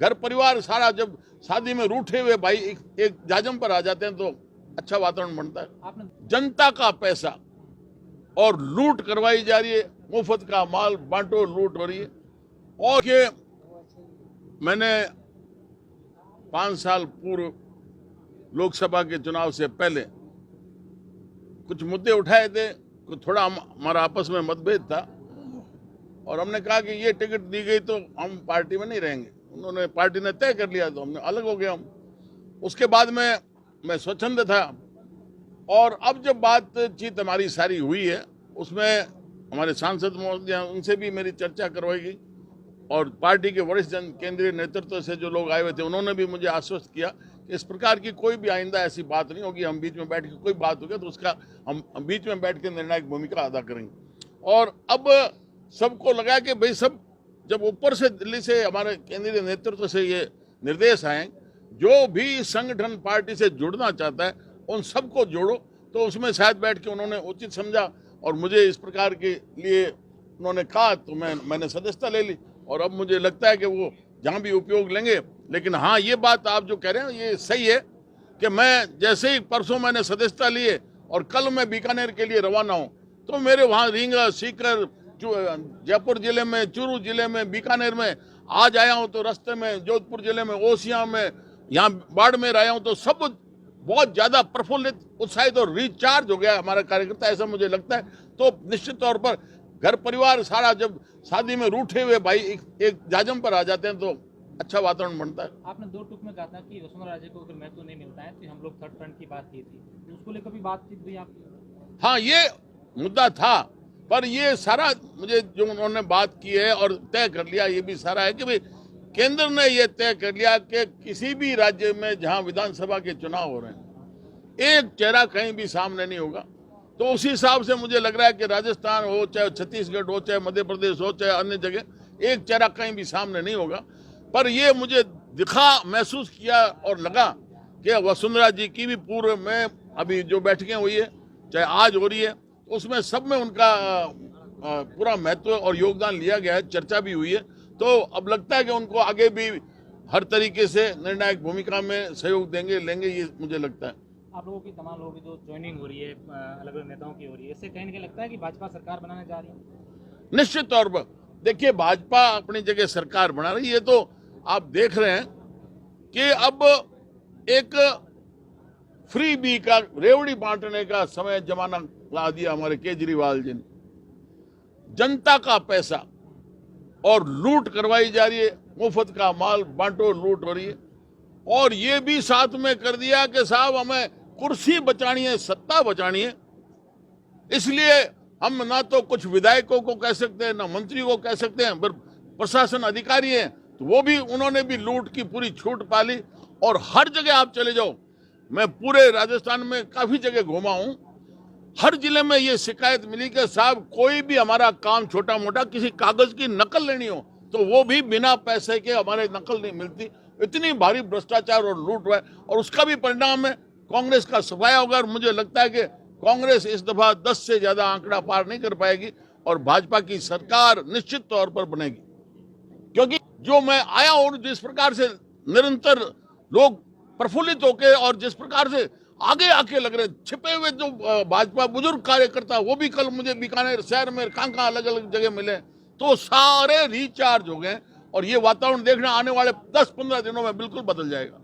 घर परिवार सारा जब शादी में रूठे हुए भाई एक जाजम पर आ जाते हैं तो अच्छा वातावरण बनता है। जनता का पैसा और लूट करवाई जा रही है, मुफ्त का माल बांटो लूट हो रही है। और ये मैंने 5 साल पूर्व लोकसभा के चुनाव से पहले कुछ मुद्दे उठाए थे, कुछ थोड़ा हमारा आपस में मतभेद था और हमने कहा कि ये टिकट दी गई तो हम पार्टी में नहीं रहेंगे। उन्होंने पार्टी ने तय कर लिया तो हमने अलग हो गया। हम उसके बाद में मैं स्वच्छंद था और अब जब बातचीत हमारी सारी हुई है उसमें हमारे सांसद महोदय उनसे भी मेरी चर्चा करवाई गई और पार्टी के वरिष्ठ केंद्रीय नेतृत्व से जो लोग आए हुए थे उन्होंने भी मुझे आश्वस्त किया कि इस प्रकार की कोई भी आइंदा ऐसी बात नहीं होगी। हम बीच में बैठ के कोई बात होगी तो उसका हम बीच में बैठ के निर्णायक भूमिका अदा करेंगे। और अब सबको लगा कि भाई सब जब ऊपर से दिल्ली से हमारे केंद्रीय नेतृत्व से ये निर्देश आए, जो भी संगठन पार्टी से जुड़ना चाहता है उन सबको जोड़ो, तो उसमें शायद बैठ के उन्होंने उचित समझा और मुझे इस प्रकार के लिए उन्होंने कहा तो मैंने सदस्यता ले ली। और अब मुझे लगता है कि वो जहाँ भी उपयोग लेंगे। लेकिन हाँ, ये बात आप जो कह रहे हैं ये सही है कि मैं जैसे ही परसों मैंने सदस्यता लिए और कल मैं बीकानेर के लिए रवाना हूँ तो मेरे वहाँ रींगा, सीकर, जयपुर जिले में, चूरू जिले में, बीकानेर में आज आया हूँ तो रास्ते में जोधपुर जिले में, ओसियां में, यहाँ बाड़मेर आया हूँ तो सब बहुत ज्यादा प्रफुल्लित, उत्साहित और रिचार्ज हो गया हमारा कार्यकर्ता, ऐसा मुझे लगता है। तो निश्चित तौर पर घर परिवार सारा जब शादी में रूठे हुए भाई एक जाजम पर आ जाते हैं तो अच्छा वातावरण बनता है। आपने 2 टूक में कहा था कि वसुंधरा राजे को अगर महत्व नहीं मिलता है तो हम लोग थर्ड फ्रंट की बात की थी, उसको लेकर भी बातचीत हुई आपकी? हाँ, ये मुद्दा था पर ये सारा मुझे जो उन्होंने बात की है और तय कर लिया ये भी सारा है कि भाई केंद्र ने ये तय कर लिया कि किसी भी राज्य में जहां विधानसभा के चुनाव हो रहे हैं एक चेहरा कहीं भी सामने नहीं होगा। तो उसी हिसाब से मुझे लग रहा है कि राजस्थान हो, चाहे छत्तीसगढ़ हो, चाहे मध्य प्रदेश हो, चाहे अन्य जगह, एक चेहरा कहीं भी सामने नहीं होगा। पर ये मुझे महसूस किया और लगा कि वसुंधरा जी की भी पूर्व में अभी जो बैठकें हुई है, चाहे आज हो रही है, उसमें सब में उनका पूरा महत्व और योगदान लिया गया है, चर्चा भी हुई है। तो अब लगता है कि उनको आगे भी हर तरीके से निर्णायक भूमिका में सहयोग लेंगे, ये मुझे लगता है। आप लोगों की, तमाम लोगों की जो ज्वाइनिंग हो रही है अलग अलग नेताओं की हो रही है, इससे कहीं ना कहीं लगता है कि भाजपा सरकार बनाने जा रही है? निश्चित तौर पर देखिए, भाजपा अपनी जगह सरकार बना रही है, तो आप देख रहे हैं कि अब एक फ्री बी का, रेवड़ी बांटने का समय जमाना ला दिया हमारे केजरीवाल जी ने। जनता का पैसा और लूट करवाई जा रही है, मुफ्त का माल बांटो लूट हो रही है। और ये भी साथ में कर दिया कि साहब हमें कुर्सी बचानी है, सत्ता बचानी है, इसलिए हम ना तो कुछ विधायकों को कह सकते हैं ना मंत्री को कह सकते हैं, पर प्रशासन अधिकारी हैं तो वो भी, उन्होंने भी लूट की पूरी छूट पाली। और हर जगह आप चले जाओ, मैं पूरे राजस्थान में काफी जगह घूमा हूं, हर जिले में ये शिकायत मिली कि साहब कोई भी हमारा काम छोटा मोटा, किसी कागज की नकल लेनी हो तो वो भी बिना पैसे के हमारे नकल नहीं मिलती। इतनी भारी भ्रष्टाचार और लूट हुआ है और उसका भी परिणाम है कांग्रेस का सफाया होगा। और मुझे लगता है कि कांग्रेस इस दफा 10 से ज्यादा आंकड़ा पार नहीं कर पाएगी और भाजपा की सरकार निश्चित तौर पर बनेगी। क्योंकि जो मैं आया और जिस प्रकार से निरंतर लोग प्रफुल्लित होकर और जिस प्रकार से आगे आके लग रहे, छिपे हुए जो भाजपा बुजुर्ग कार्यकर्ता वो भी कल मुझे बीकानेर शहर में कहाँ अलग अलग जगह मिले, तो सारे रिचार्ज हो गए। और ये वातावरण देखना आने वाले 10-15 दिनों में बिल्कुल बदल जाएगा।